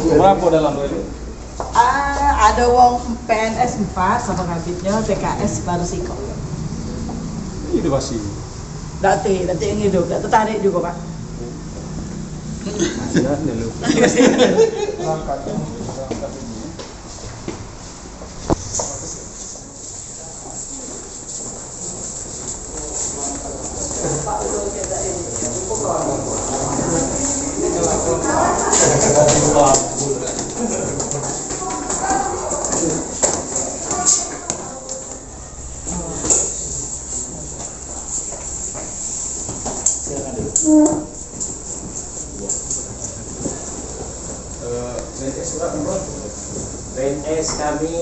Berapa dalam ini? Ada wong PNS 4 sama kabitnya, PKS baru siko. Itu masih. Nanti yang hidup, tertarik juga Pak. Ya, dulu. PNS kami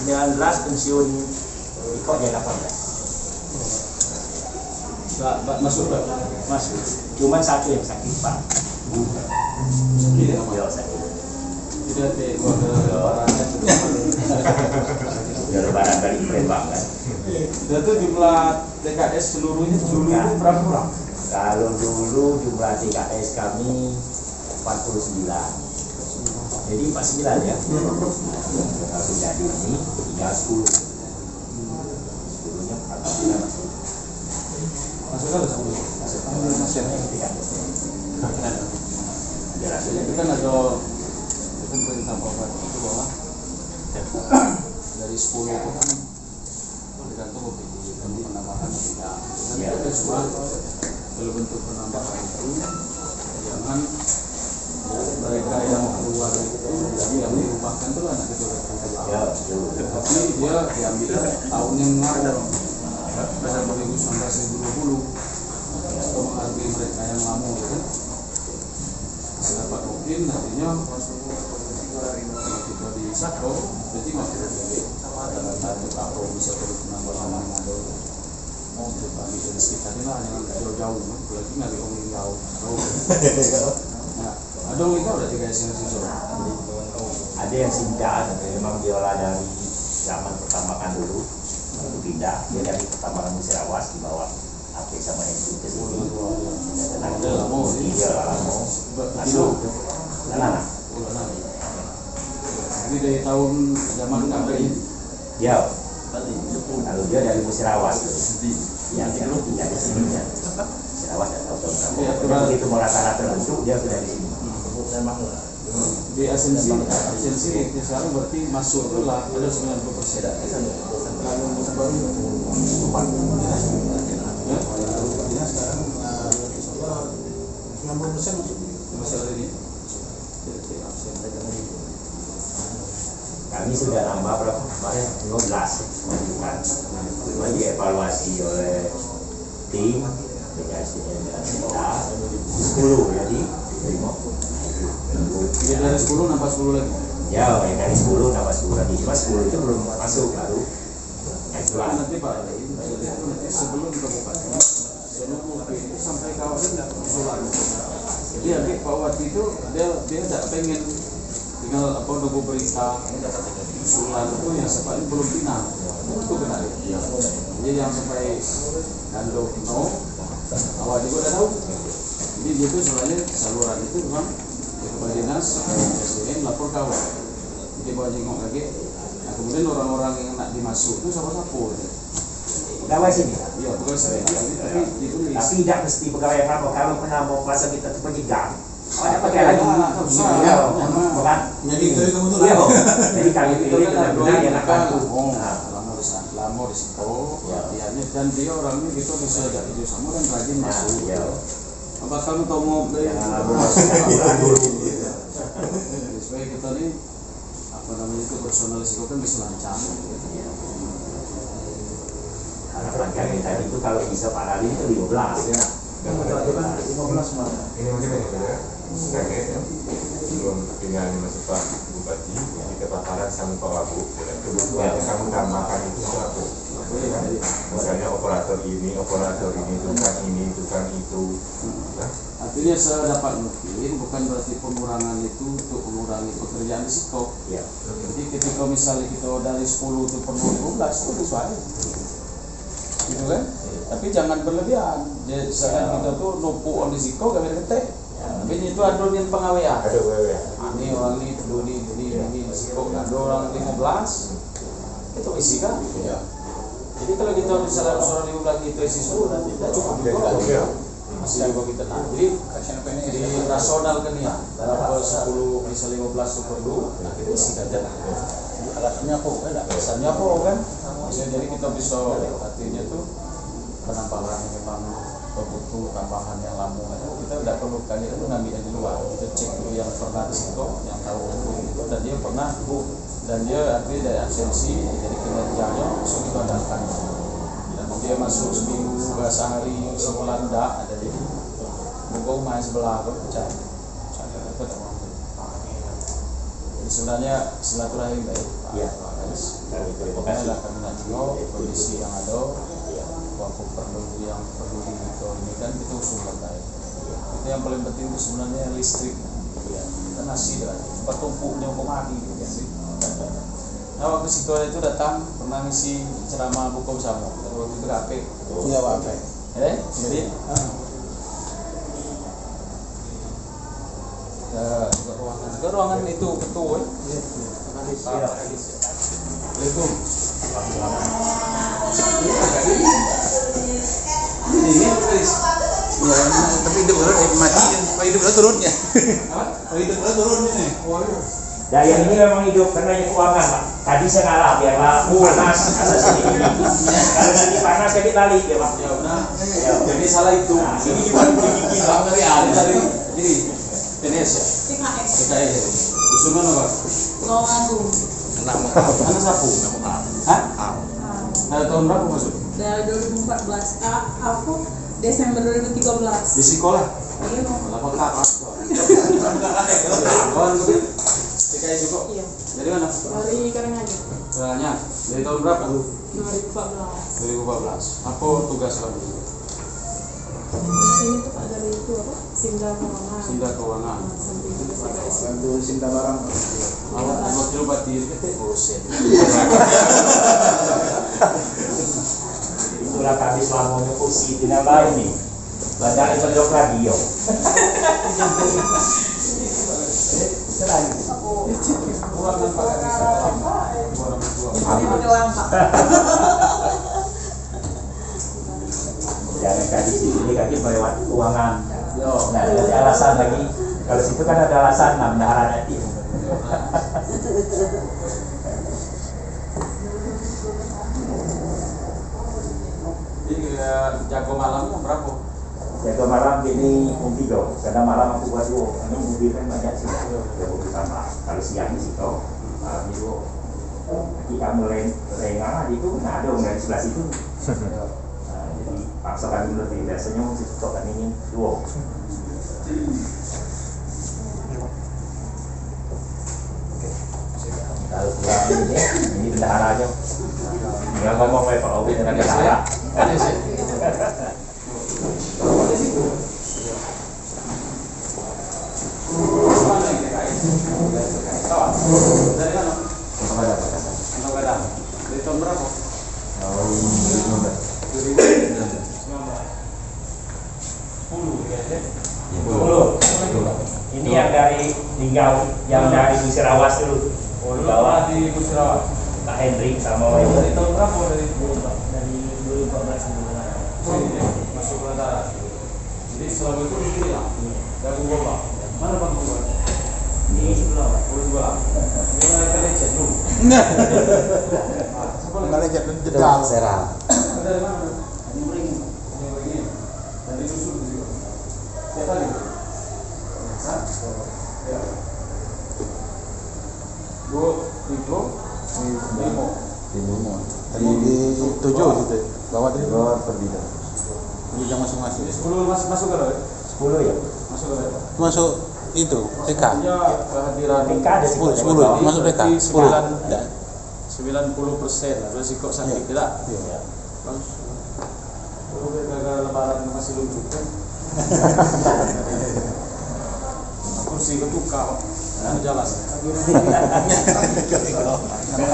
19, pensiun ikutnya 18. Masuk Pak? Masuk. Cuman satu yang sakit Pak. Beliau sakit. Tidak ada lebarannya. Udah lebaran dari Palembang kan. Itu jumlah TKS seluruhnya dulu itu berapa orang? Kalau dulu jumlah TKS kami 49. Jadi 49 ya. Kalau jadi ini tinggal 10. 10-nya 49 masuk. Masuk ada 10. Masuk. Itu kan ada perintah Bapak itu bahwa dari 10 itu kan tergantung bentuk penambahan tidak. Nanti ada surat kalau bentuk penambahan itu jangan mereka yang keluar itu yang dirubahkan itu anak kecil. Ya, betul. Tapi dia diambil tahun yang lalu pada 2019-2020 untuk menghargai mereka yang lama itu. Sedapat mungkin nantinya kalau kita di Sakro berarti masih ada Sakro bisa perlu penambahan yang ada coba di sekitar ini lah jangan jauh-jauh apalagi nggak diomongin jauh ada yang udah tiga SNC Ada yang singkat, memang diolah dari zaman pertambangan dulu, lalu pindah dia dari pertambangan Musirawas di bawah AP sama SU ke sini. Dia lama, masuk, Lanana. Ini dari tahun zaman apa ini? Ya, lalu dia dari Musirawas, yang pindah ke sini ya. Musirawas dan tahu tahun begitu mau rata-rata terbentuk dia sudah di sini. Di esensi sekarang berarti masuk itu lah ada 90%. Lalu baru 4. Ya, sekarang 90% masih ada ini. Kami sudah nambah berapa kemarin 15 masukan. Lagi evaluasi oleh tim BKSDM dan kita 10 jadi 5. Jadi dari 10 nambah 10 lagi. Ya, yang dari 10 nambah 10 lagi. Cuma 10 itu belum masuk baru. Nanti Pak, nanti sebelum kabupaten, seluruh itu sampai kawasan usulan. Jadi nanti Pak Wati itu dia tidak pengen tinggal apa nunggu berita usulan itu yang sepaling belum final. Itu benar. Jadi yang sampai kandung no, awal juga udah tahu. Jadi dia itu sebenarnya saluran itu memang kepala dinas SDM lapor kawan. Jadi bawa jengok lagi. Nah, kemudian orang-orang yang nak dimasuk itu siapa-siapa gitu. Pegawai sini. Iya, pegawai sini. Tapi ditulis. Tapi tidak mesti pegawai yang lama. Kalau pernah mau masa kita itu penyegang. Ada pakai lagi. Iya, bukan. Jadi itu kamu tuh Iya, lah. jadi kami Itu pilih kan benar-benar yang akan lama di situ, Ya. latihannya dan dia orangnya gitu bisa dari jauh sama dan rajin masuk. ya. Apa kamu tahu mau beli? Jangan masuk dulu. Supaya kita nih apa namanya itu personal risiko kan bisa lancar. Harapan kami tadi itu kalau bisa Pak Rali itu 15 ya. Ini mungkin ya. Kaget ya. Belum tinggal masuk Pak Bupati, jadi kepaparan sama Pak Wagub. Kebutuhan yang kamu tambahkan itu apa? Misalnya operator ini, tukang itu. Artinya sedapat mungkin bukan berarti pengurangan itu untuk mengurangi pekerjaan risiko. Ya. Jadi ketika misalnya kita dari 10 itu perlu 15 itu sesuai. Gitu kan? Tapi jangan berlebihan. Jadi selain kita tuh numpuk on risiko gak ketek. Tapi itu ada yang pengawean. Ada ya. Ini orang ini perlu ini risiko. Ada orang 15 itu isi kan? Jadi kalau kita misalnya orang 15 itu isi 10 nanti tidak cukup juga. Masih juga kita nah. Jadi di rasional kan ya. Kalau 10 misalnya 15 itu perlu, nah kita isi saja. Alasannya apa? Alasannya apa kan? Jadi kita bisa artinya tuh penambahan memang butuh tambahan yang lama. Kita tidak perlu kali itu ngambil dari luar. Kita cek dulu yang pernah risiko, yang tahu itu dan dia pernah dan dia artinya dari absensi jadi kinerjanya langsung kita adakan. Dan dia masuk seminggu, sehari, sebulan enggak ada di buku main sebelah pun pecah. Jadi sebenarnya silaturahim baik. Iya. Terima kasih kami juga kondisi yang ada, waktu perlu yang perlu itu ini kan kita usulkan baik. Itu yang paling penting itu sebenarnya listrik. Kita nasi lah, tempat tumpuknya mau mati gitu sih. Nah waktu situ itu datang pernah ngisi ceramah buka bersama. Waktu itu KP. Iya Pak. Jadi juga ruangan itu betul. Itu ini Chris. Ya, tapi hidup mati kan. Hidup turunnya. Hidup turun ini. Nah yang ini memang hidup karena ini keuangan Pak. Tadi saya ngalah biarlah panas atas ini. Kalau nanti panas jadi balik ya Pak. Ya udah. Jadi salah itu. Nah, Ini gimana gigi sama dari ada dari ini. PNS ya. TKS. TKS. Usulan apa? Ngawantung. Mana sapu? Hah? Nah, tahun berapa masuk? Dari 2014. Aku Desember 2013. Di sekolah. Iya, Bang. Lapor kakak. Kawan gue. TKS juga. Iya. Dari mana? Dari Karanganyar. Soalnya dari tahun berapa? 2014. 2014. Apa tugas kamu? Ini tuh Pak dari itu apa? Sinda Keuangan. Sinda Keuangan. Samping itu TKS. Bantu cinta barang. Awak wakil batir kita bosen. Itulah kami selamanya kursi tidak baik nih. Banyak yang mendok radio. Keuangan pakai bisa. Ini doang Pak. Jangan kaki sini kaki melewat keuangan. Nah, ada alasan lagi. Kalau situ kan ada alasan nah bendahara nanti. Jadi jago malamnya berapa? Jaga malam ini umpido, karena malam aku buat dua. Ini mobil kan banyak sih. Ya mobil sama. Kalau siang sih kau malam itu. Nanti kamu lengah itu nggak ada orang di sebelah situ. Nah, jadi paksa kami lebih biasanya mesti kan ini dua. Kalau kurang ini bendahara aja. Nggak ngomong Pak Obi dengan bendahara. Ada sih. Dari mana? Untuk Gadang. Dari tahun berapa? Tahun 10. Ini yang dari Linggau, yang dari Musirawas dulu. Oh, dulu pernah di Musirawas. Kak Hendrik sama yang Dari tahun berapa dari 2014 sini masuk ke Gadang. Jadi selama itu di sini lah. Dan gua Mana Bang Buat? Di sebelah. Boleh jual. Ini kan lecet dulu. Malaikat dan jedal. Serang. Dari mana? Ini beringin. Ini beringin. Dan disusul di situ. Siapa tadi? Hah? Ya. 2, 3, 5. Tadi di 7 situ. Bawa tadi bawa pergi dah. Ini jam masing-masing. Ini 10 masuk ke dalam. 10 ya. Masuk ke dalam. Masuk itu TK. Ya, kehadiran TK ada 10 masuk TK. 10. 90% lah, resiko sakit tidak. Iya. Bagus. Dulu gagal lebaran masih lucu kan. Kursi ketukar, jalan.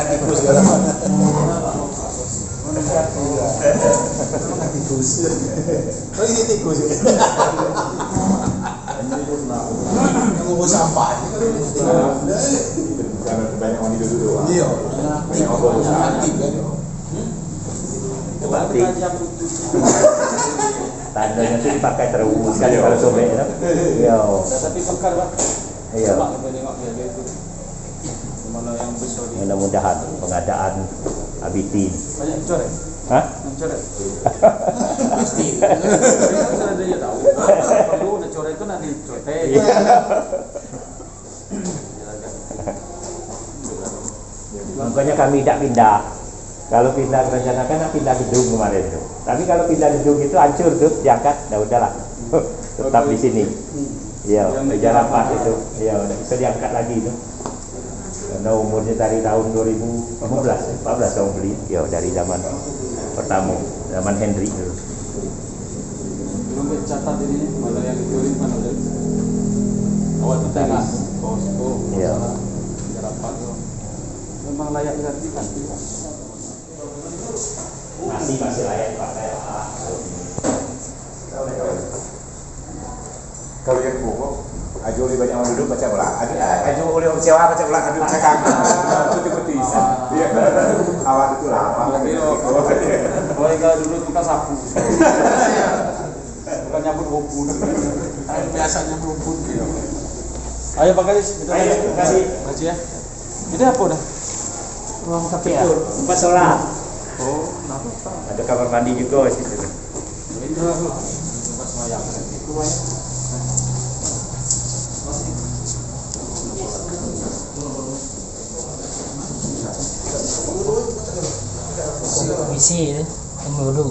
Tikus segala mana. Tikus. Oh ini tikus. Ngomong sampah. Karena banyak orang hidup dulu. Iya. Aktif kan. Berarti tandanya itu dipakai terus kan kalau sobek ya. Iya. Tapi tukar Pak. Iya. Coba kita tengok dia itu. Mana yang besar di. Mudah-mudahan pengadaan Abitin. Banyak coret. Hah? Yang coret. Pasti. Kan ada dia tahu. Perlu ada coret itu nanti coret. Makanya kami tidak pindah. Kalau pindah rencanakan pindah gedung kemarin itu. Tapi kalau pindah gedung itu hancur tuh, diangkat, dah udahlah. Tetap di sini. Iya, meja rapat itu. Iya, udah bisa diangkat lagi itu. Karena umurnya dari tahun 2015, 14 tahun beli. Ya, dari zaman pertama, zaman Henry dulu. Belum catat ini mana yang ditulis mana udah. Awal itu tengah. Posko. Iya. Meja rapat itu. Memang layak digantikan. Masih layak pakai. Kalau yang pokok, ajo oleh banyak orang duduk baca ulang. Ajo oleh orang sewa baca ulang duduk cakap. Putih-putih. Iya. Awak itu lah. Kalau yang dulu tukang sapu. Bukan nyabut rumput. Biasanya rumput. Ayo Pak Gadis, kita Ayo, kasih. Kasih ya. Ini apa dah? Ruang kafe ya? Tempat sholat. Oh, kenapa? Ada kamar mandi juga di situ. Ini tempat semayang. Itu banyak. Misi dulu.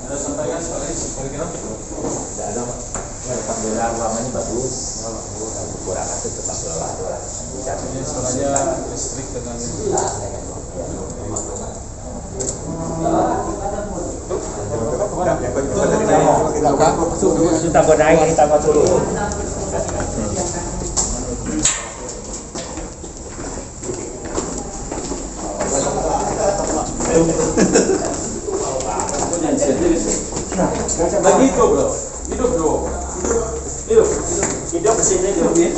Ada sampaikan kira-kira? Tidak ada, Pak. Ya, tetap bela ruangannya bagus. Kurang satu tetap bela lah. Ini soalnya listrik dengan Itu tambah naik, ini tambah turun. lagi hidup bro. Hidup bro. Hidup kesini hidup ya.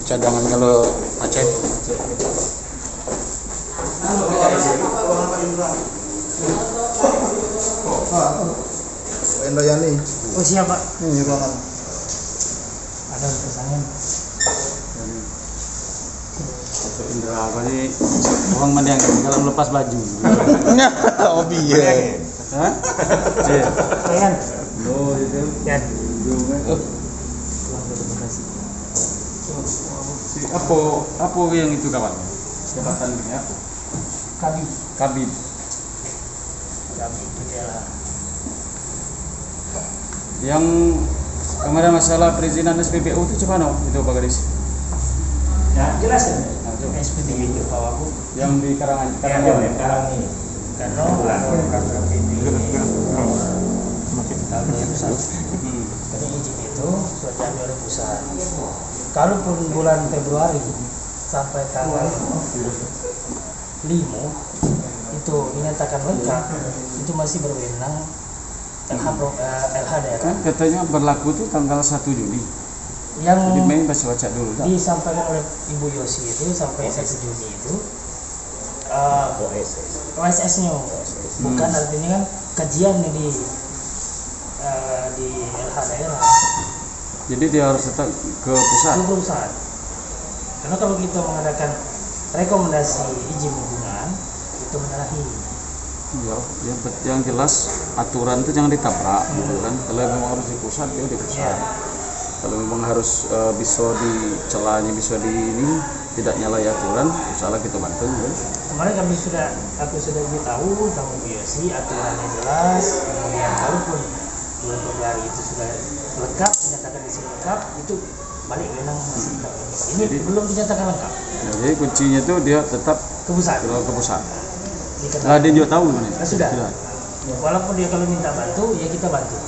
Cadangan kalau Aceh. Endayani. Oh siapa? Ini ruangan. Ada pesanan. Indra apa sih? Orang mana yang kalau melepas baju? Oh iya. Hah? Ayan. Oh itu. Yan. Apa yang itu kawan? Jabatan ini apa? Kami. Kabit. Kami itu dia lah. Yang kemarin masalah perizinan SPBU itu gimana itu Pak Gadis? Ya jelas kan? coba. SPT itu aku. Yang di Karang Karang ini. Karena kantor ini tahun 2001. Jadi izin itu sudah diambil oleh pusat. Kalaupun bulan Februari sampai tanggal 5 itu dinyatakan lengkap, itu masih berwenang LH daerah. kan katanya berlaku tuh tanggal 1 Juli. Yang Jadi main masih baca dulu dah. disampaikan oleh Ibu Yosi itu sampai 1 Juni itu OSS-nya, bukan artinya kan kajian di LH daerah. Jadi dia harus tetap ke pusat. Ke pusat. Karena kalau kita mengadakan rekomendasi izin lingkungan itu menyalahi. Ya, yang jelas aturan itu jangan ditabrak gitu kan. Kalau memang harus di pusat ya di pusat. Kalau memang harus bisa di celahnya bisa di ini tidak nyalahi aturan, salah kita bantu ya. Kemarin aku sudah beritahu tentang biasi aturannya jelas, kemudian walaupun bulan Februari itu sudah lengkap, dinyatakan di sini lengkap, itu balik menang masih lengkap. Ini belum dinyatakan lengkap. Ya, jadi kuncinya itu dia tetap Ke pusat. ke pusat. Dikatakan. Dia juga tahu kan? Sudah. Walaupun dia kalau minta bantu, ya kita bantu.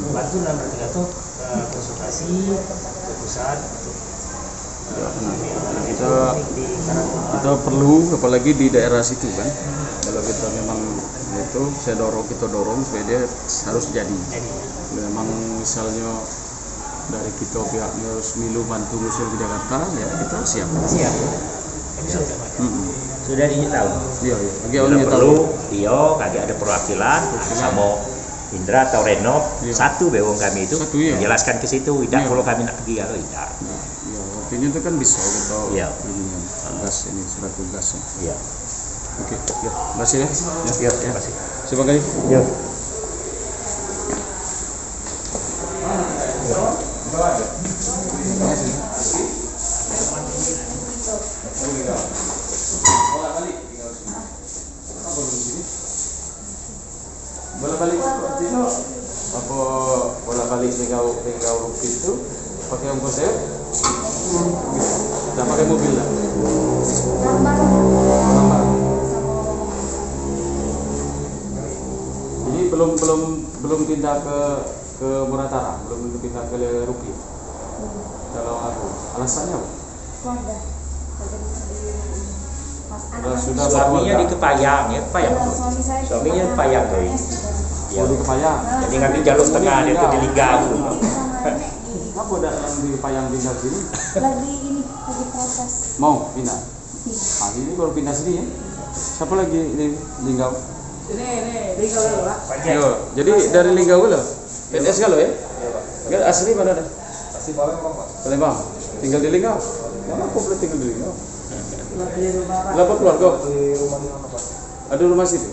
Bantu dalam arti kata konsultasi ke pusat. Kita perlu apalagi di daerah situ kan. Kalau kita memang itu kita dorong supaya dia harus jadi. Memang misalnya dari kita pihaknya harus milu bantu museum di Jakarta ya kita siap. Sudah tahu. Iya. Bagi Kalau orang perlu dia kagak ada perwakilan sama Indra atau Renov satu bewong kami itu Satu, iya. menjelaskan ke situ. Tidak Iya. kalau kami nak pergi atau tidak. Ya, artinya itu kan bisa kita Iya. ini tugas ini surat tugasnya. Iya. Oke, ya, terima kasih ya. Ya, terima kasih. Sebagai Ya. bolak-balik artinya apa bolak-balik tinggal Rukit itu pakai ongkos saya tidak pakai mobil lah. Jadi belum pindah ke Muratara, belum pindah ke Rukit. Kalau aku alasannya apa? Sudah Suaminya di Kepayang, ya Kepayang. Suaminya di Kepayang tuh. Ya, di Kepayang. Jadi ngambil jalur tengah dia tuh di Liga dulu. Apa udah yang di Kepayang pindah sini? Lagi protes. Mau pindah? Ah, ini baru pindah sini ya. Siapa lagi di Linggau? Ini Linggau dulu Pak. Yo, jadi dari Linggau lo? PNS kalau ya? Enggak asli mana dah? Asli Palembang, Pak. Palembang. Tinggal di Linggau. Mana aku boleh tinggal di Linggau? Di rumah Pak. Berapa keluarga? Di rumah di mana, Pak? Ada rumah situ.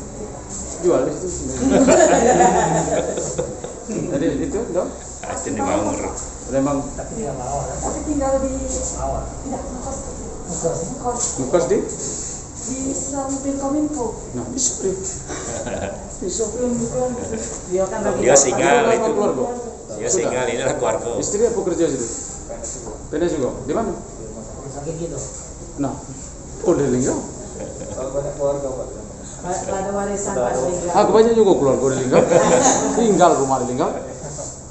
Jual di situ. Tadi itu dong? Asli di Maur. Palembang. Tapi dia mau. Tapi tinggal di Awal. tidak ngekos Ngekos di? di samping Kominfo. Nah, bisa deh. Bisa. Dia kan lagi Dia singgah Ada itu. keluarga. Dia singgah ini lah keluarga. Istri apa kerja situ? PNS juga. Di mana? Sakit gitu. Nah, oh di Linggau. Kalau banyak keluarga, Pak. ada warisan Pak di Linggau. Ah, kebanyakan juga keluarga di Linggau. Tinggal rumah di Linggau.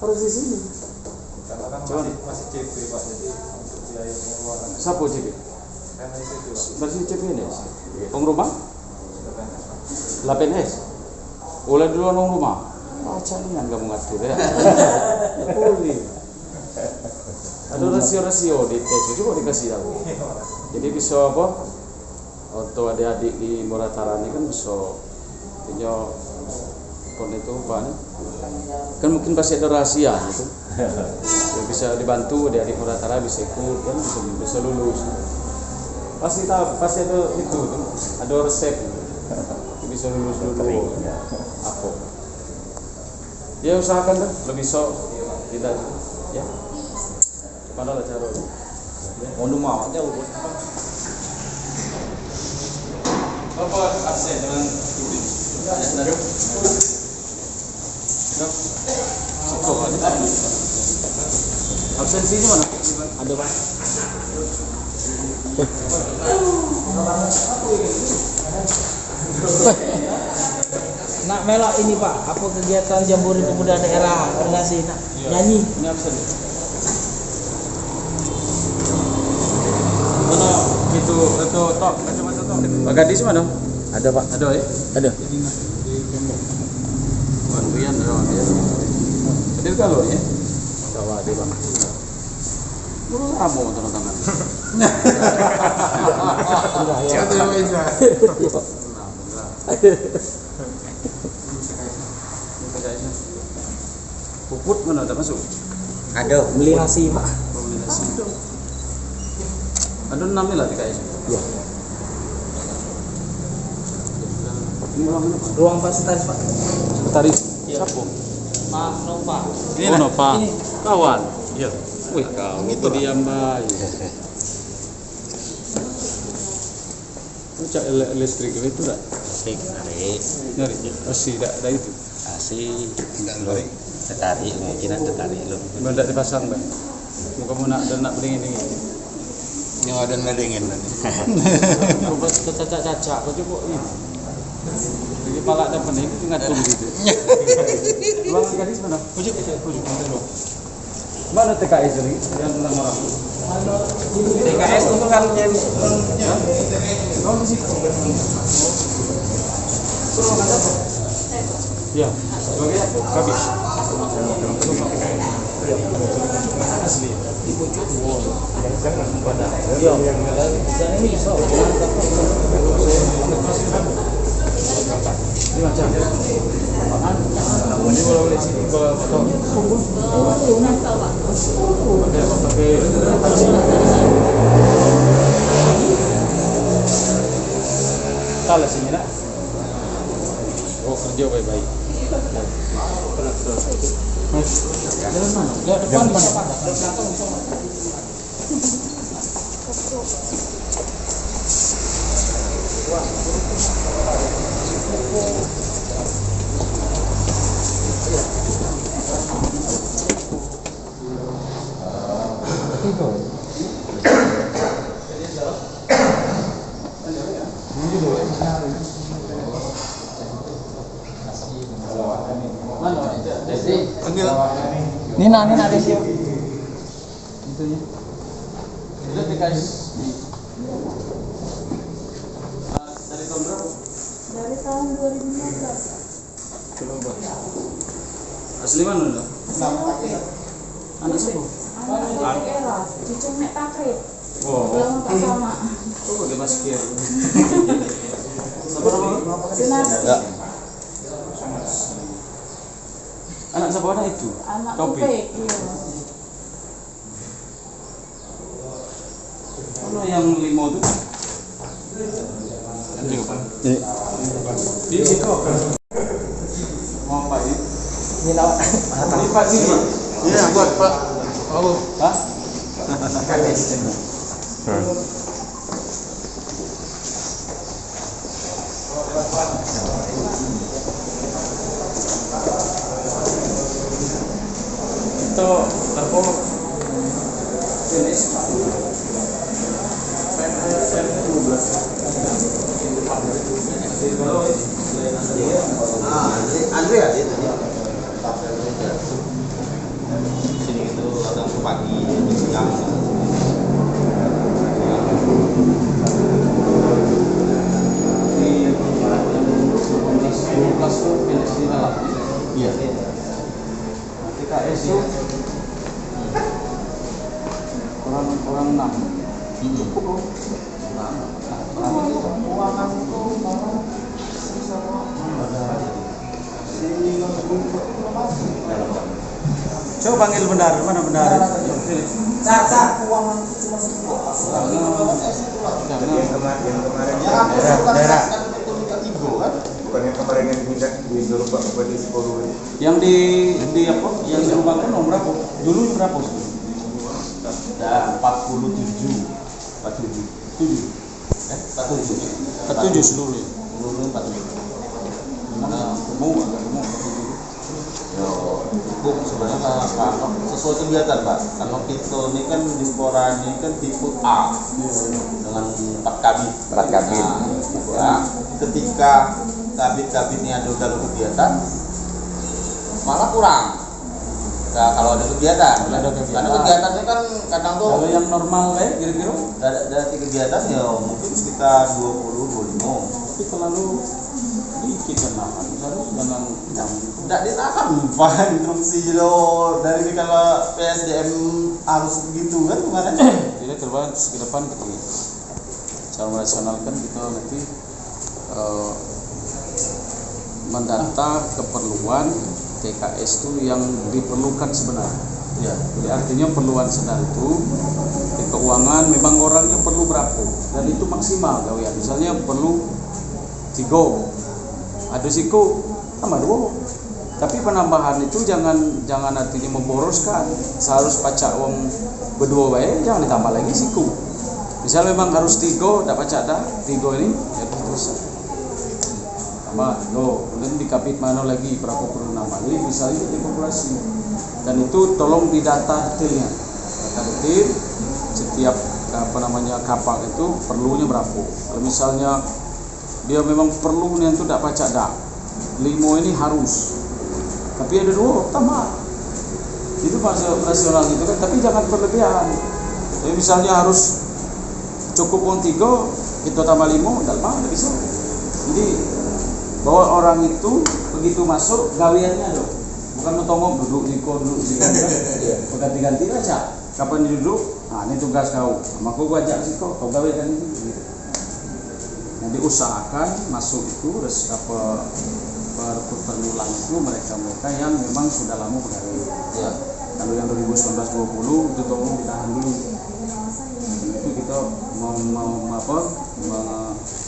Harus di sini. Karena kan masih CP, Pak. Jadi untuk biaya pengeluaran Siapa CP? PNS itu, Pak. Berarti CP ini. Rumah? Lah PNS. Oleh duluan rumah. Ah, calingan kamu ngatur ya. Boleh. Ada rasio-rasio di tes juga dikasih tahu. Jadi bisa apa? Untuk adik-adik di Muratara ini kan bisa punya pon itu apa nih? Kan mungkin pasti ada rahasia gitu. Ya, bisa dibantu adik-adik Muratara bisa ikut kan bisa lulus. Pasti tahu, pasti ada itu tuh. Ada resep. Bisa lulus dulu. Apa? Ya usahakan dah lebih sok tidak ya. Mana lah cara itu? Mau rumah jauh. Apa aksen dengan itu? Ya, ada. Absensinya mana? Ada Pak. Nak melok ini Pak, apa kegiatan Jambore Pemuda Daerah Koordinasi nak nyanyi. Ini absen. Mana itu tok kacamata tok. Pak Gadis mana? Ada Pak. Ada ya? Ada. Bantuan ada ya. Hadir kalau ya. Bawa di Bang. Kamu tangan. Puput mana tak masuk? Ada beli nasi Pak. Beli nasi. Ada 6 ni lah TKS. Iya. Ini ruang mana Pak? Ruang Pak Sekretaris Pak. Sekretaris. Siapa? Pak Nova. Oh Nova. Ini. Kawan. Iya. Wih, kau itu diam baik. Cak listrik itu tak? Listrik narik, Nyari. Masih tak itu. asih belum tertarik, mungkin tertarik belum. Belum tak dipasang Bang. Muka nak berdingin ini. Yang ada ngedengin tadi. Coba cacak kau coba ini. Jadi palak dan pening itu ngatur gitu. Ruangan gadis mana? Pujuk. Mana TKS ini? Yang tentang orang. TKS itu kan jadi Oh di situ. Ya, sebagai kabis. Asli. Iya. Dan ini bisa. Ini macam. Ini kalau boleh sini foto. Pakai. Kalah sini nak. Oh kerja baik-baik. Jalan mana? Depan mana? Nina Desi. Itu ya. Itu TKS. Dari tahun berapa? Dari tahun 2015. Asli mana dah? Anak siapa? Anak dari era, cucu Mek Takrib. Oh, Belum tak sama. kok pakai masker? Sabar apa? Dinasti. Anak siapa anak itu? Anak Topi. Topik, iya. Kalau yang 5 tu? Anjing apa? Di situ apa? Mau apa ini? Nina. Ini Pak sini. Iya, buat Pak. Oh. Hah? Itu apa? Jenis Andre ya dia tadi. Sini itu datang ke pagi, siang. kelas itu pilih di dalam. Iya. Nanti KS itu orang 6. Cukup loh. Coba panggil bendara, mana bendara? Cak, uang cuma 10. Daerah. Bukan yang kemarin yang diminta disuruh Pak Bupati Sipolo. Yang di apa? Yang di rumah kan nomor berapa? Dulu berapa sih? Ada 47. 7. 47 seluruh. Dulu 47. Mana gemuk agak gemuk. Yo, cukup sebenarnya kalau sesuai kegiatan Pak. Kalau kita ini kan Dispora ini kan tipe A dengan 4 kabin. 4 kabin. Nah, tipe A. Ketika kabin ini ada dalam kegiatan, malah kurang. Nah, kalau ada kegiatan, karena kegiatannya kan kadang tuh Kalau yang normal kayak kira-kira dari kegiatan ya mungkin sekitar 20-25. tapi terlalu sedikit kenahan, misalnya jangan Tidak ditahan Pak instruksi lo dari kalau PSDM harus begitu kan kemarin. tidak terbaik ke depan kita cara merasionalkan kita nanti mendata keperluan TKS itu yang diperlukan sebenarnya. Ya. Jadi artinya perluan sedang itu di keuangan memang orangnya perlu berapa dan itu maksimal gawean. Misalnya perlu 3, ada siku tambah 2. Tapi penambahan itu jangan artinya memboroskan. Seharus pacak uang berdua baik, jangan ditambah lagi siku. Misal memang harus 3, tak pacak dah 3 ini ya terus tambah 3. Kemudian dikapit mana lagi berapa perlu nambah lagi misalnya di populasi. Dan itu tolong didata detailnya, data detail setiap kapak itu perlunya berapa. Kalau misalnya dia memang perlu yang itu tidak pacak dah 5 ini harus, tapi ada 2 tambah, itu masuk rasional gitu kan, tapi jangan berlebihan. Jadi misalnya harus cukup uang 3 kita tambah 5 tidak bisa. Jadi bahwa orang itu begitu masuk gawiannya loh, bukan mentongok duduk di sini kan, berganti-ganti aja. Kapan duduk? Nah ini tugas kau. Maka gua ajak sih kau gawe kan ini. Gitu. Nanti usahakan masuk itu perlulan itu mereka yang memang sudah lama pegawai. Ya. Kalau yang 2019-20 itu tolong ditahan dulu. Itu kita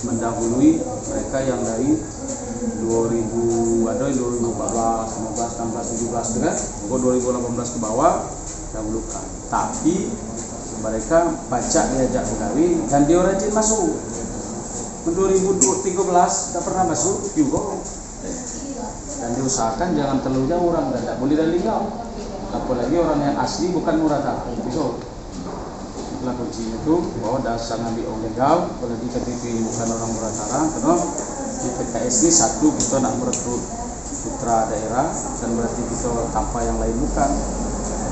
mendahului mereka yang dari 2000 ada 2014, 15, 16, 17 kan, pokok 2018 ke bawah dahulukan. Tapi mereka baca diajak pegawai dan dia rajin masuk. 2013 tak pernah masuk juga. Dan diusahakan jangan terlalu jauh orang dan tak boleh dari Linggau. Apalagi orang yang asli bukan Murata. Besok. Itulah kuncinya itu bahwa dasar ngambil orang Linggau, apalagi KTP bukan orang Muratara, karena di PKS ini satu kita nak merekrut putra daerah dan berarti kita tanpa yang lain bukan.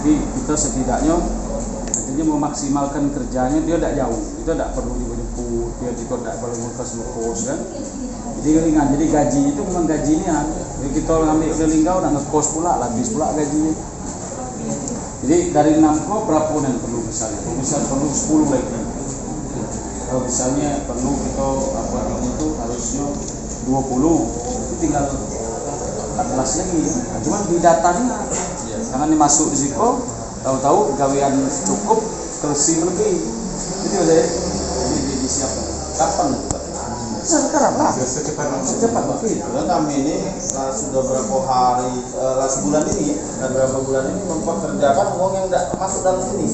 Jadi kita setidaknya artinya memaksimalkan kerjanya dia tidak jauh, kita tidak perlu dijemput, dia juga tidak perlu ngekos kan. Jadi ringan, jadi gaji itu memang gajinya. Jadi kita ngambil ke Linggau dan ngekos pula, habis pula gajinya. Jadi dari 6 kok berapa yang perlu misalnya? Misalnya perlu 10 lagi. Kalau misalnya perlu kita itu harusnya 20, itu tinggal 14 lagi ya. Nah, cuman di datanya jangan dimasuk di situ, tahu-tahu gawean cukup tersi lebih. Itu aja ya. Jadi disiapkan. Kapan itu Pak? Sekarang lah. Secepat waktu itu. Kami ini sudah berapa hari, sebulan ini dan berapa bulan ini mempekerjakan uang yang tidak masuk dalam sini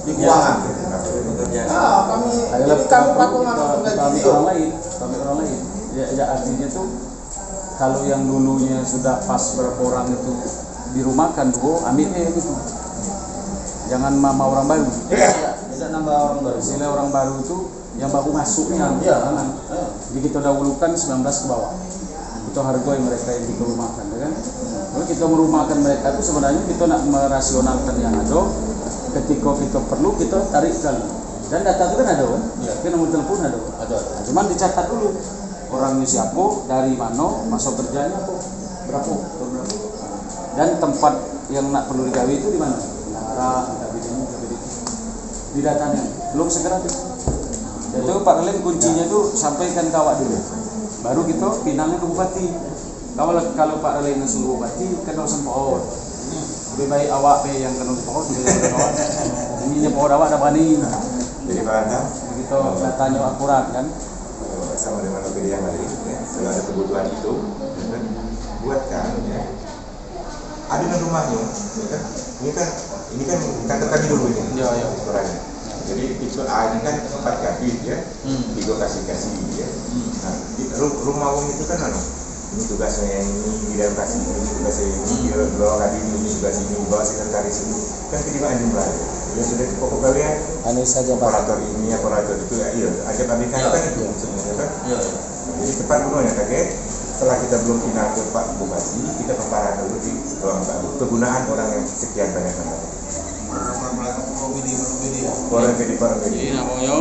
di keuangan. Kami pelaku masuk gaji kami orang lain. Ya artinya tuh kalau yang dulunya sudah pas berapa orang itu dirumahkan dulu, ambilnya gitu. Jangan mama orang baru. Tidak nambah orang baru. Istilah orang baru itu yang baru masuknya. Jangan. Jadi kita dahulukan 19 ke bawah. Itu hargai mereka yang dikerumahkan, kan? Kalau kita merumahkan mereka itu sebenarnya kita nak merasionalkan yang ada. Ketika kita perlu kita tarik sekali. Dan data itu kan ada kan? Kan nomor telepon ada. Cuman dicatat dulu. Orangnya siapa, dari mana, masa kerjanya apa, berapa. Dan tempat yang nak perlu digawe itu di mana? Nara, di datanya. Belum segera tuh. Itu Pak Relin kuncinya tuh sampaikan ke awak dulu. Baru kita pinangnya ke bupati. Kalau Pak Relin seluruh bupati kenal sempoh. Lebih baik awak yang kenal sempoh daripada awak. Ini pohon awak ada bani. Jadi mana? Kita datanya akurat kan. Sama dengan opini yang lain, ya. Kalau ada kebutuhan itu, kan, buatkan, ya. Ada di rumahnya, ya kan? Ini kan kantor kami dulu ini, restorannya. Jadi itu ini kan 4 kapit ya, 3 kasih ya. Nah, di rumah umum itu kan ini tugasnya yang ini, di dalam kasih ini tugasnya ini, di bawah kadi ini tugas ini, di bawah sekretaris ini, kan ketimbangan jumlah. Ya sudah pokok kalian operator ini, operator itu ya, iya, ajak abikan kan itu sebenarnya kan. Jadi cepat dulu ya kakek. Setelah kita belum pindah ke Pak Bupati, kita pembahasan dulu di ruang baru kegunaan orang yang sekian banyak namanya. Orang Jadi namanya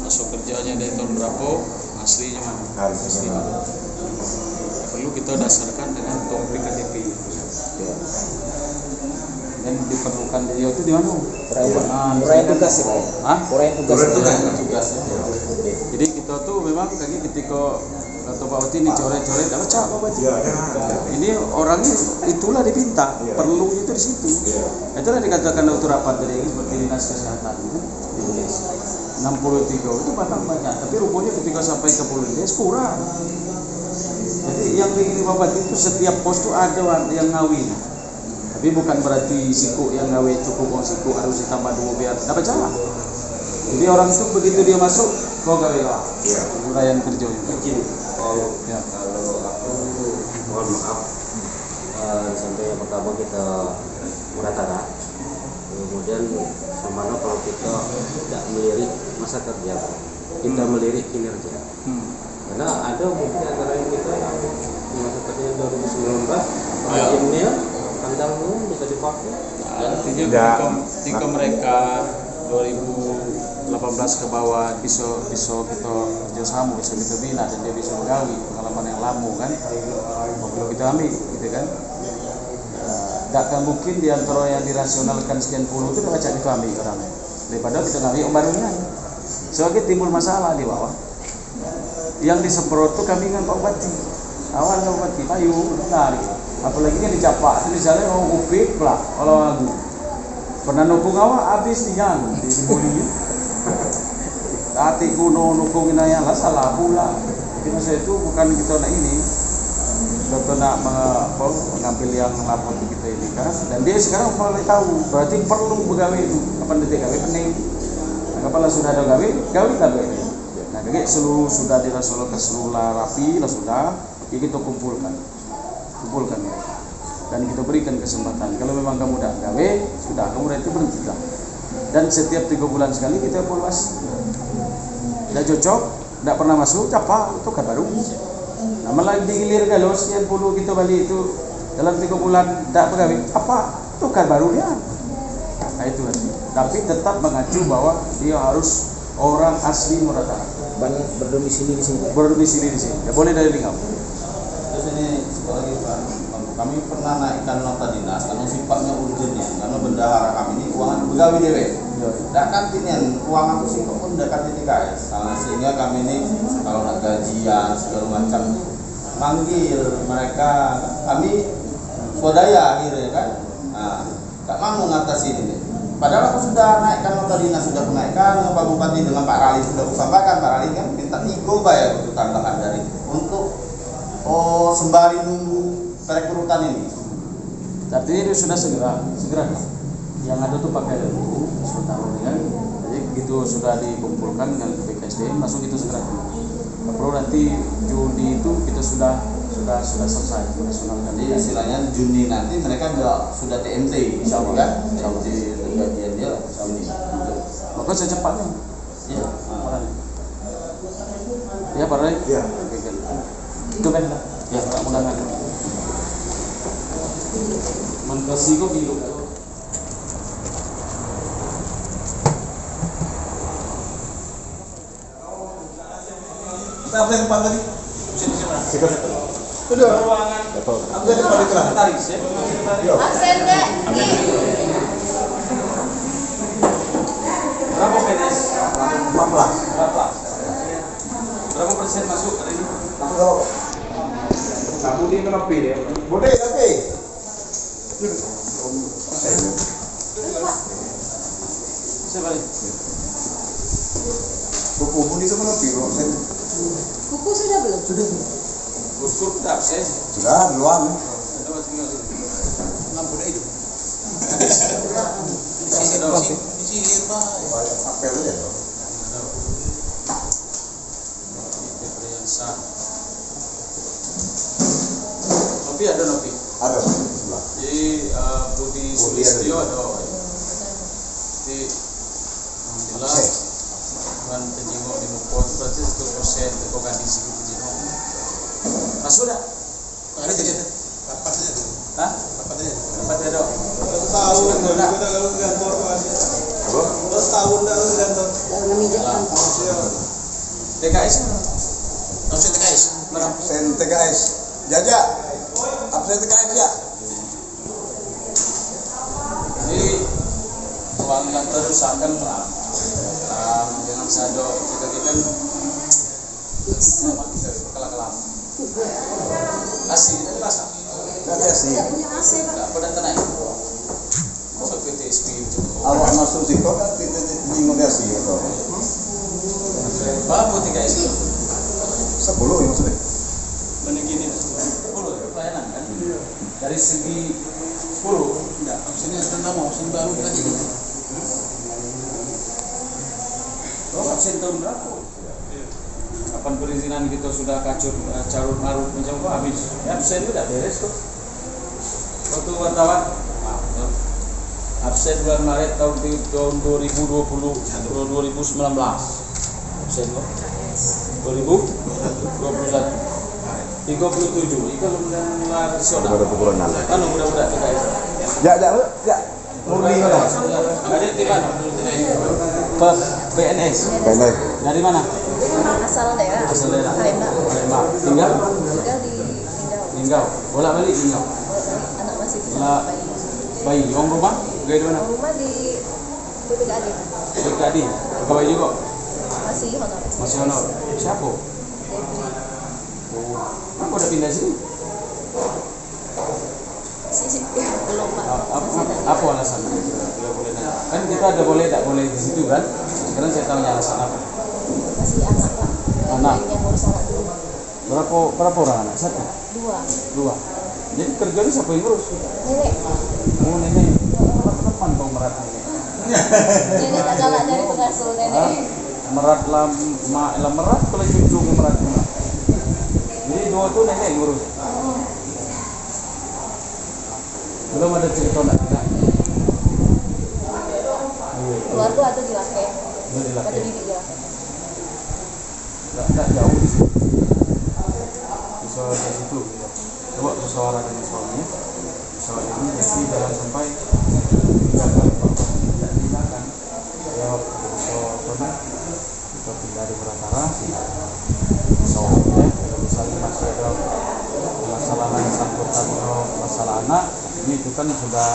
masuk kerjanya dari tahun berapa, aslinya mana? Harusnya. perlu kita dasarkan dengan topik KTP. Dan diperlukan dia itu di mana? Uraian tugas ya. Hah? Uraian tugas. Tugas. Jadi kita tuh memang kaki ketika atau Pak Wati ini coret-coret, apa cak Pak Wati? Ini orangnya itulah dipinta, perlu itu di situ. Itulah dikatakan waktu rapat tadi seperti dinas kesehatan itu ditulis 63 itu batang banyak, tapi rupanya ketika sampai ke Polres kurang. Jadi yang di Pak Wati itu setiap pos itu ada yang ngawin. Tapi bukan berarti siku yang gawe cukup siku harus ditambah 2 biar dapat jalan. Jadi orang itu begitu dia masuk, kau gawe lah. Iya. Uraian kerjanya. Izin. Ya. Kalau aku mohon maaf sampai yang pertama kita mengatakan, kemudian semana kalau kita tidak melirik masa kerja, kita melirik kinerja. Karena ada mungkin antara kita yang masa kerja 2019 email tanggalmu bisa dipakai. Artinya ketika mereka 2018 ke bawah bisa kita kerjasama, bisa kita bina dan dia bisa menggawi pengalaman yang lama kan, perlu kita ambil gitu kan. Tidak akan mungkin di antara yang dirasionalkan sekian puluh itu dapat kita ambil orangnya daripada kita ngambil yang barunya. Soalnya timbul masalah di bawah. Yang disemprot itu kami dengan Pak Bupati. Awal Pak Bupati, payu, benar. Apalagi yang dicapak, itu misalnya mau upik lah, kalau lagu. Pernah nukung awak habis dinyang di buli. Tati kuno nukungin aja lah salah pula. Jadi maksud itu bukan kita nak ini, kita nak mengambil yang lapor kita ini kan. Dan dia sekarang mulai tahu, berarti perlu begawe itu. Kapan detik gawe pening? Kepala sudah ada gawe ini. Nah, jadi seluruh sudah dirasolkan seluruh rapi lah sudah, ya kita kumpulkan dan kita berikan kesempatan. Kalau memang kamu dah gawe, sudah kamu itu berhenti dah. Dan setiap 3 bulan sekali kita evaluasi. Tidak cocok, tidak pernah masuk, apa itu kan baru. Nah, malah digilir kalau sekian puluh kita balik itu dalam 3 bulan tidak pegawai, apa itu kan baru dia. Nah itu artinya. Tapi tetap mengacu bahwa dia harus orang asli Muratara. Berdomisili di sini. Berdomisili di sini. Tidak boleh dari Lingau. Terus ini sekali Pak, kami pernah naikkan nota dinas karena sifatnya urgentnya, karena bendahara kami ini keuangan begawi dewe. Dak kantinnya keuangan itu sih pun dak kantin TKS. Nah, sehingga kami ini kalau nak gajian segala macam manggil mereka, kami swadaya akhirnya kan. Nah, tak mau mengatasi ini. Padahal aku sudah naikkan nota dinas, sudah menaikkan Pak Bupati dengan Pak Rali sudah aku sampaikan. Pak Rali kan minta 3 bayar untuk tambahan dari untuk sembari nunggu perekrutan ini. Artinya itu sudah segera. Yang ada tuh pakai dulu, sudah ya. Jadi begitu sudah dikumpulkan dengan BKSDM, langsung itu segera. Perlu nanti Juni itu kita sudah selesai nasionalkan. Jadi istilahnya Juni nanti mereka sudah TMT, insyaallah kan? TMT gajian dia Juni. Maka secepatnya. Iya. Ya Pak Rai. Iya. Itu kan lah. Ya, tak undangan. Mengkasi kok bilu. Kita yang Pak tadi? Sikap. Udah. Aku dari Pak Dikra. Tarik ya. Absen deh. Berapa PNS? 14. Berapa persen masuk hari ini? Kamu di kenapa deh? Boleh tapi. Siapa ini? Buku pun di sana piro? Kuku sudah belum? Guskur sudah absen. Sudah duluan. Ada tinggal di lampu itu. Di sini Pak. Apel aja. Nopi ada Nopi. Ada sebelah. Jadi Budi Sulistyo ada. Jadi alhamdulillah dengan penjenguk di Mupo itu berarti 100% teko kondisi penjenguk. Masuk dah? Ada jadi rapat aja tu. Hah? Rapat ada. Tahu dah kalau kantor masih. Apa? 2 tahun dah kantor. Namanya kantor. TKS? Maksud TKS? Absen TKS. Jaja. Absen TKS ya. Jadi uang yang terusakan terang dengan sado kita kelam asli itu rasa Nanti sih. nggak pernah tenang masuk PTSP itu Awak masuk sih kok kan bingung dia sih atau berapa 3 SP 10 yang maksudnya. menegini 10 pelayanan kan dari segi 10 enggak sini tentang mau absen baru tadi absen tahun berapa? Kapan perizinan kita sudah carut marut macam apa habis absen itu tidak beres tuh waktu wartawan absen bulan Maret tahun 2019 absen kok 2021 37 itu mulai nasional kan mudah-mudah kita Ya. Murni mana? ada di mana? PNS Benar. dari mana? Asal daerah. Asal daerah. Palembang. Palembang. Tinggal Tinggal di Linggau. Bolak-balik Linggau. anak masih kecil. Lah, bayi. Orang rumah? Gaya di mana? Rumah di BPKAD. BPKAD. Pegawai juga. Masih honor. Masih honor. Siapa? Kenapa udah pindah sini? Belum Pak. Apa alasannya? Kan kita ada boleh tak boleh di situ kan? Sekarang saya tanya alasan apa? Masih anak Pak. Anak. Yang ngurus anak dulu. Berapa orang anak? 1? 2. Jadi kerjanya siapa yang ngurus? Nenek. Oh nenek. Kapan kau merat nenek? Nenek tak galak dari pengasuh nenek. Merat lah merat kalau cucu merat. Jadi 2 tuh nenek yang ngurus. Belum ada cerita nak? Keluarga atau di Lake? Di Lake. Atau di Lake? Tidak jauh di situ. Bisa di situ. Coba musyawarah dengan suaminya. Musyawarah ini jadi jangan sampai tidak dilakukan. Saya musyawarah kita pindah di Meratara. Soalnya kalau misalnya masih ada masalah yang sangkut masalah anak, ini itu kan sudah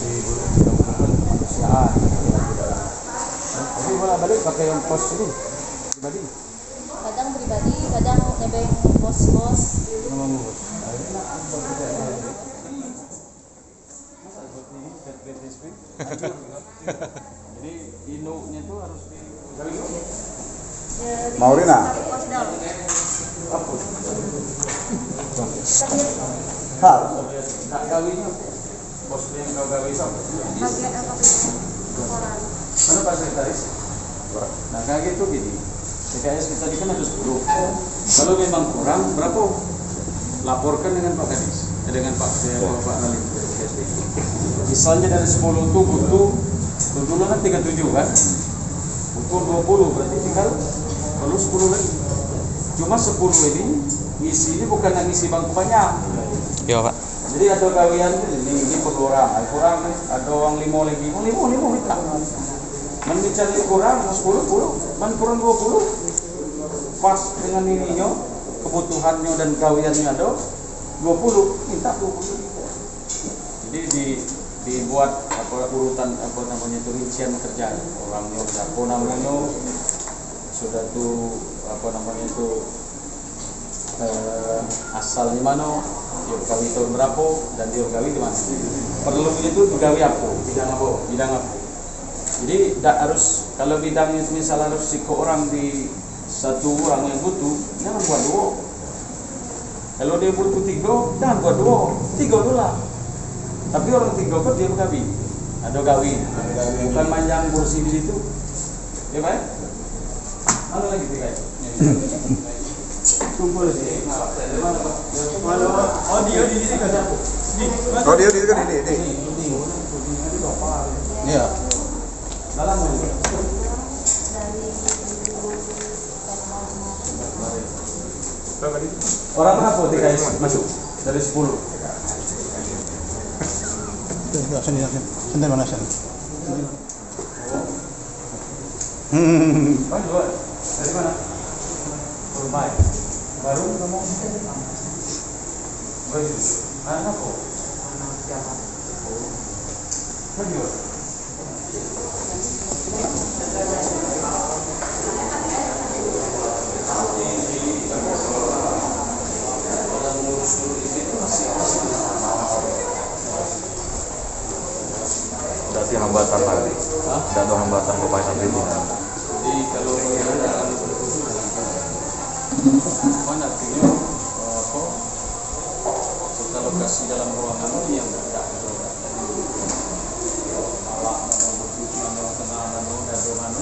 dibutuhkan kemanusiaan. Jadi bolak-balik pakai yang pos ini pribadi. Kadang pribadi, kadang nebeng bos-bos. Memang bos. Jadi inunya tuh harus digali. Maurina. Apa? Harus. Nak gawinya bos yang kau gawi sama. Mana Pak Sekretaris? Nah kayak gitu gini. TKS kita di kan ada 10. Kalau memang kurang berapa? Laporkan dengan Pak Kadis, dengan Pak Ralim. Misalnya dari 10 itu butuh dulu kan 37 kan? Butuh 20 berarti tinggal perlu 10 lagi. Cuma 10 ini ngisinya bukan ngisi bangku banyak. Iya Pak. Jadi ada gawian ini perlu orang, kurang ada orang 5 lagi, 5 minta. Man bicara kurang 10, man kurang 20. Pas dengan ininya, kebutuhannya dan gawiannya ada 20, minta 20. Jadi dibuat urutan itu rincian kerjaan orangnya siapa namanya sudah tuh asal di mana dia gawi tahun berapa dan dia gawi di mana perlu itu gawi apa bidang apa jadi tidak harus kalau bidangnya misal harus ke orang di satu orang yang butuh jangan buat 2 kalau dia butuh 3 jangan buat 2 dulu lah tapi orang 3 kok dia gawi ada gawi bukan manjang kursi di situ ya Pak mana lagi 3 kumpul di sini. Oh dia di sini kan? Oh dia kan ini. Iya. Dalam ini. Orang berapa TKS masuk dari 10? Sini mana sini? Dari mana? Rumah. Baru ngomong anak kok. Video. Berarti hambatan lagi. Tidak ada hambatan kepaisan pimpinan. Jadi kalau mana artinya apa? Kita lokasi dalam ruangan ini yang tidak ala mana tengah mana dan mana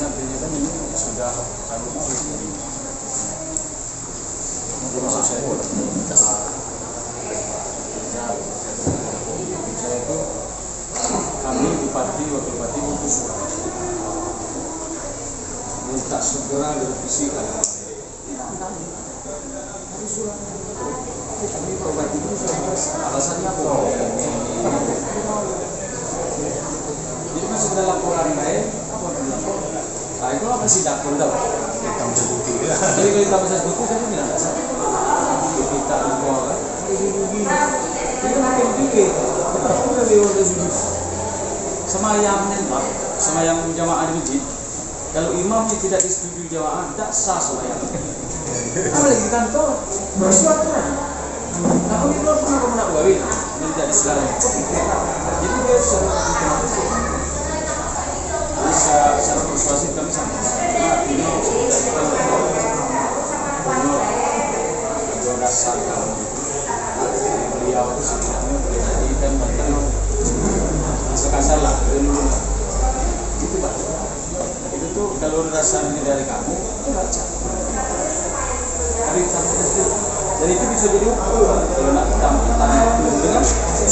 nantinya kan ini sudah harus jadi saya itu kami bupati wakil bupati untuk surat minta segera direvisikan. Kami bupati itu alasannya apa? Jadi masuk ke dalam laporan lain apa dilapor? Nah itu apa sih dapur dah? Jadi kalau kita bisa sebut saya tidak ada salah. Kita impor, kita makin dikit. Sudah lewat dari semayang nembak, semayang jamaah di masjid. Kalau imamnya tidak disetujui jamaah, tidak sah semayang. Apalagi di kantor, bersuatu kan. Nah, kalau itu pernah kamu nak buat ini tidak diselari. Jadi dia secara persuasif kami sampai. Ini sudah dasar kalau beliau itu sebenarnya boleh jadi dan bertanggung sekasar lah dulu itu pak itu tuh kalau dasarnya dari kamu itu baca dari sampai SD dan itu bisa jadi kalau nak tanya dengan apa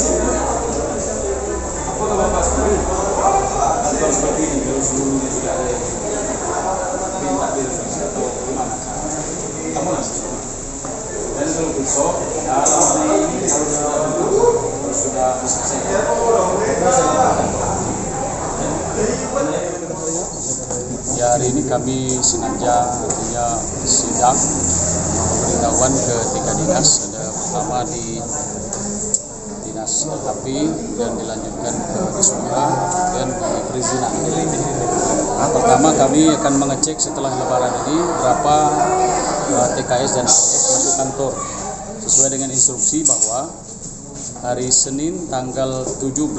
kalau bapak seperti kantor seperti ini kalau seluruhnya tidak ada yang minta direvisi atau gimana kamu langsung dan kalau besok dalam ini harus sudah selesai. Ya, hari ini kami sengaja artinya sidang pemberitahuan ke 3 dinas. Ada pertama di dinas LHP dan dilanjutkan ke Disubra dan di perizinan. Pertama kami akan mengecek setelah Lebaran ini berapa TKS dan PKS masuk kantor sesuai dengan instruksi bahwa hari Senin tanggal 17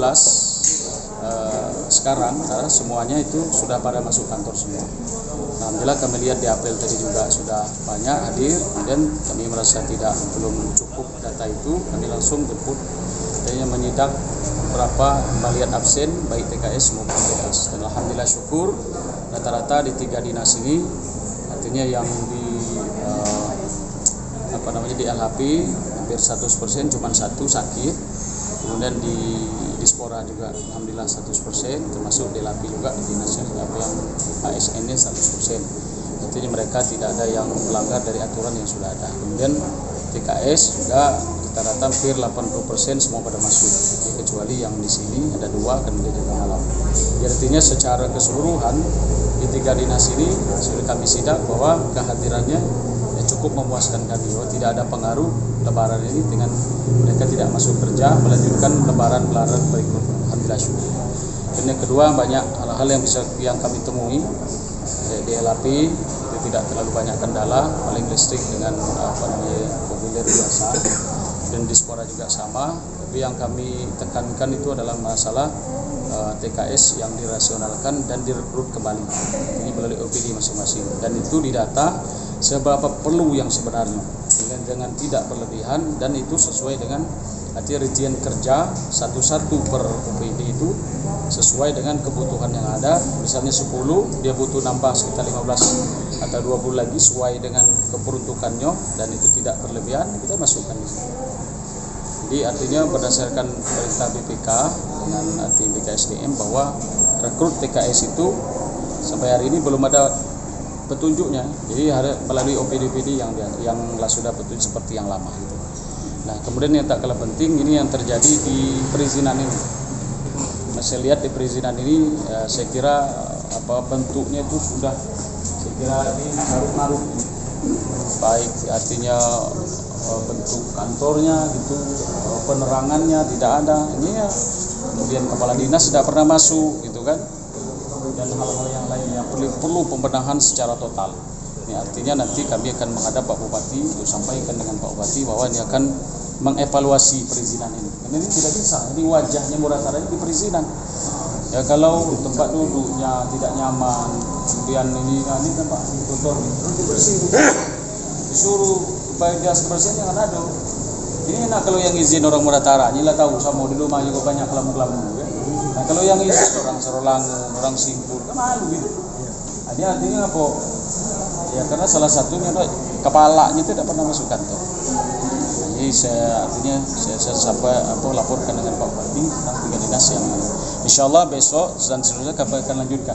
sekarang semuanya itu sudah pada masuk kantor semua. Alhamdulillah kami lihat di apel tadi juga sudah banyak hadir, dan kami merasa belum cukup data itu, kami langsung jemput dan menyidak berapa kembalian absen baik TKS maupun PKS. Dan alhamdulillah syukur rata-rata di 3 dinas ini artinya yang di di LHP hampir 100%, cuma 1 sakit. Kemudian di Dispora juga alhamdulillah 100%, termasuk di LHP juga di dinasnya yang ASN-nya 100%. Artinya mereka tidak ada yang melanggar dari aturan yang sudah ada. Kemudian TKS juga rata-rata hampir 80% semua pada masuk. Jadi, kecuali yang di sini ada 2 kan dia juga malam. Jadi, artinya secara keseluruhan di 3 dinas ini sudah kami sidak bahwa kehadirannya cukup memuaskan kami, bahwa tidak ada pengaruh Lebaran ini dengan mereka tidak masuk kerja, melanjutkan Lebaran berikut. Alhamdulillah syukur. Dan yang kedua, banyak hal-hal yang kami temui di LHP itu tidak terlalu banyak kendala, paling listrik dengan populer biasa, dan Dispora juga sama. Tapi yang kami tekankan itu adalah masalah TKS yang dirasionalkan dan direkrut kembali. Ini melalui OPD masing-masing, dan itu didata seberapa perlu yang sebenarnya, dengan tidak berlebihan, dan itu sesuai dengan rincian kerja satu-satu per OPD itu sesuai dengan kebutuhan yang ada. Misalnya 10, dia butuh nambah sekitar 15 atau 20 lagi sesuai dengan keperuntukannya, dan itu tidak berlebihan, kita masukkan di sini. Jadi artinya berdasarkan perintah BPK dengan arti BKSDM bahwa rekrut TKS itu sampai hari ini belum ada petunjuknya. Jadi melalui OPD-OPD yang sudah petunjuk seperti yang lama gitu. Nah, kemudian yang tak kalah penting ini yang terjadi di perizinan ini. Nah, saya lihat di perizinan ini saya kira bentuknya itu sudah, saya kira ini maruk-maruk. baik artinya bentuk kantornya gitu, penerangannya tidak ada. Ini ya, kemudian kepala dinas tidak pernah masuk gitu kan, dan hal-hal yang lain yang perlu pembenahan secara total. Ini artinya nanti kami akan menghadap Pak Bupati untuk sampaikan dengan Pak Bupati bahwa ini akan mengevaluasi perizinan ini. Karena ini tidak bisa, ini wajahnya Muratara ini di perizinan. Ya kalau tempat duduknya tidak nyaman, kemudian ini tempat kotor, disuruh supaya dia sebersih jangan ada. Ini enak kalau yang izin orang Muratara, inilah tahu sama di rumah juga banyak kelamu-kelamu ya. Nah kalau yang izin orang Serolangu, orang Simpur, kan malu gitu. Ini artinya apa? Ya karena salah satunya kepalanya itu tidak pernah masuk kantor. Jadi saya sampai laporkan dengan Pak Bupati tentang 3 dinas yang insyaallah besok dan seterusnya kami akan lanjutkan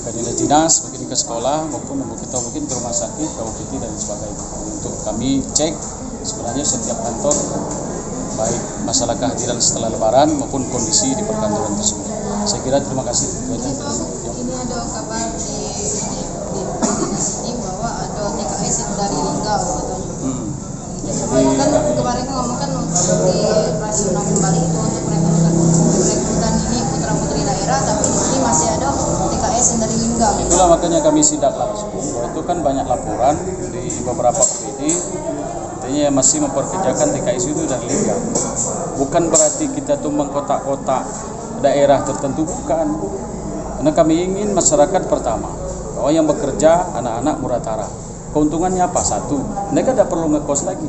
ke dinas, mungkin ke sekolah maupun mungkin ke rumah sakit, ke OPD dan sebagainya untuk kami cek sebenarnya setiap kantor baik masalah kehadiran setelah lebaran maupun kondisi di perkantoran tersebut. Saya kira terima kasih. Ini ada kabar di dinas ini bahwa ada TKS yang dari Linggau gitu. Kan kemarin ngomongkan untuk dioperasional kembali itu untuk rekrutan ini putra-putri daerah, tapi di sini masih ada TKS yang dari Linggau. Itulah makanya kami sidak langsung. Itu kan banyak laporan di beberapa OPD, artinya masih memperkerjakan TKS itu dari Linggau. Bukan berarti kita tuh mengkotak-kotak daerah tertentu, bukan. Karena kami ingin masyarakat pertama bahwa yang bekerja anak-anak Muratara. Keuntungannya apa? Satu, mereka tidak perlu ngekos lagi,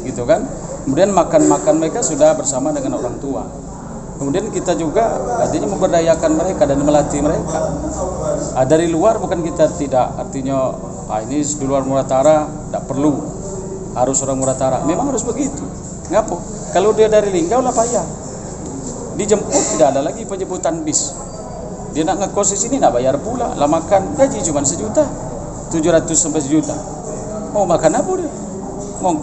gitu kan? Kemudian makan mereka sudah bersama dengan orang tua. Kemudian kita juga artinya memberdayakan mereka dan melatih mereka. Dari luar bukan kita tidak, artinya ini di luar Muratara tidak perlu harus orang Muratara. Memang harus begitu. Ngapa? Kalau dia dari Linggau lah payah. Dijemput tidak ada lagi penjemputan bis. Dia nak ngekos di sini nak bayar pula, lah makan gaji cuma 1 juta. 700 sampai 1 juta. Mau makan apa dia? Mau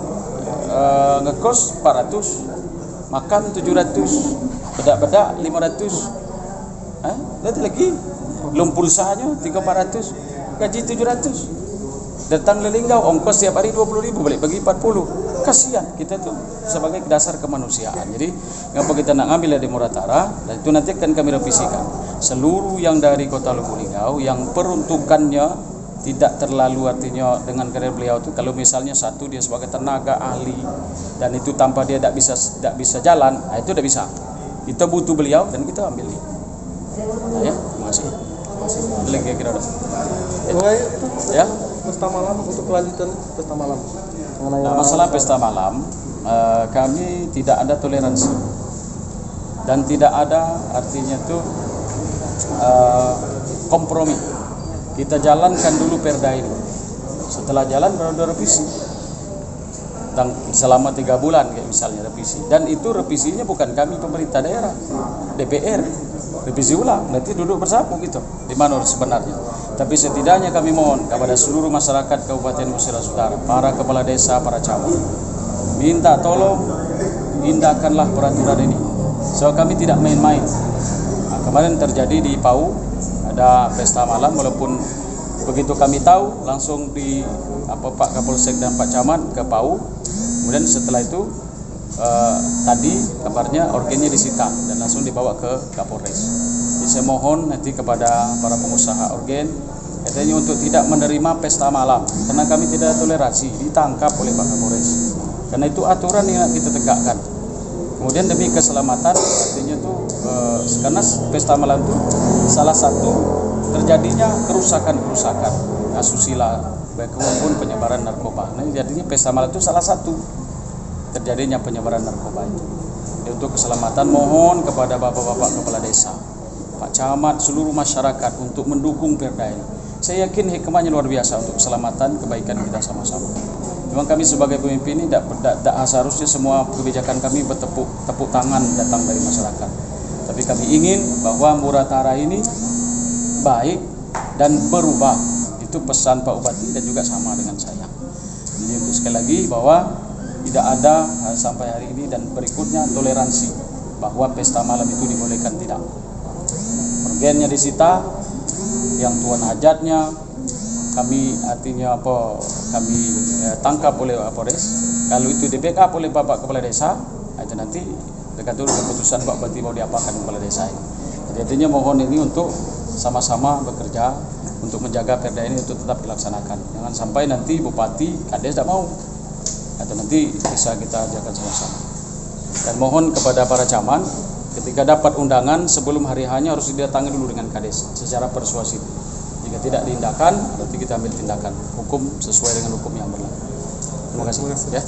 ngekos 400, makan 700, bedak-bedak 500. Lihat lagi, belum pulsanya 300-400, gaji 700. Datang ke Linggau, ongkos tiap hari 20.000, balik bagi 40. Kasihan kita tuh sebagai dasar kemanusiaan. Jadi ngapa kita nak ngambil dari Muratara, dan itu nanti akan kami revisikan. Seluruh yang dari Kota Lubuk Linggau yang peruntukannya tidak terlalu artinya dengan karir beliau itu, kalau misalnya satu dia sebagai tenaga ahli dan itu tanpa dia tidak bisa jalan, nah itu tidak bisa. Kita butuh beliau dan kita ambil dia. Nah, ya, terima kasih. Lagi kira-kira udah. Ya. Pesta malam untuk kelanjutan pesta malam. Nah, masalah pesta malam, kami tidak ada toleransi dan tidak ada artinya itu kompromi. Kita jalankan dulu perda ini. Setelah jalan baru revisi. Dan selama 3 bulan kayak misalnya revisi. Dan itu revisinya bukan kami pemerintah daerah, DPR. Revisi ulang, nanti duduk bersama gitu. Di mana sebenarnya? Tapi setidaknya kami mohon kepada seluruh masyarakat Kabupaten Musira Utara, para kepala desa, para camat, minta tolong indahkanlah peraturan ini. So kami tidak main-main. Nah, kemarin terjadi di PAU ada pesta malam, walaupun begitu kami tahu langsung di Pak Kapolsek dan Pak Camat ke PAU. Kemudian setelah itu tadi kabarnya orgennya disita dan langsung dibawa ke Kapolres. Jadi saya mohon nanti kepada para pengusaha orgen katanya untuk tidak menerima pesta malam karena kami tidak toleransi, ditangkap oleh Pak Kapolres. Karena itu aturan yang kita tegakkan. Kemudian demi keselamatan artinya tuh karena pesta malam itu salah satu terjadinya kerusakan asusila maupun penyebaran narkoba. Nah, jadinya pesta malam itu salah satu terjadinya penyebaran narkoba itu. Jadi, untuk keselamatan mohon kepada bapak-bapak kepala desa, Pak Camat, seluruh masyarakat untuk mendukung perda ini. Saya yakin hikmahnya luar biasa untuk keselamatan kebaikan kita sama-sama. Memang kami sebagai pemimpin ini tidak seharusnya semua kebijakan kami bertepuk tangan datang dari masyarakat. Tapi kami ingin bahwa Muratara ini baik dan berubah. Itu pesan Pak Bupati dan juga sama dengan saya. Jadi untuk sekali lagi bahwa tidak ada sampai hari ini dan berikutnya toleransi bahwa pesta malam itu dibolehkan, tidak. Orgennya disita, yang tuan hajatnya, kami artinya apa kami tangkap oleh Polres. Kalau itu di backup oleh Bapak Kepala Desa, itu nanti tergantung keputusan Pak Bupati mau diapakan Kepala Desa ini. Jadi artinya mohon ini untuk sama-sama bekerja untuk menjaga perda ini untuk tetap dilaksanakan. Jangan sampai nanti Bupati Kades tidak mau, atau nanti bisa kita jaga sama-sama. Dan mohon kepada para camat, ketika dapat undangan sebelum hari hanya harus didatangi dulu dengan Kades secara persuasif. Jika tidak diindahkan, berarti kita ambil tindakan hukum sesuai dengan hukum yang berlaku. Terima kasih. Ya.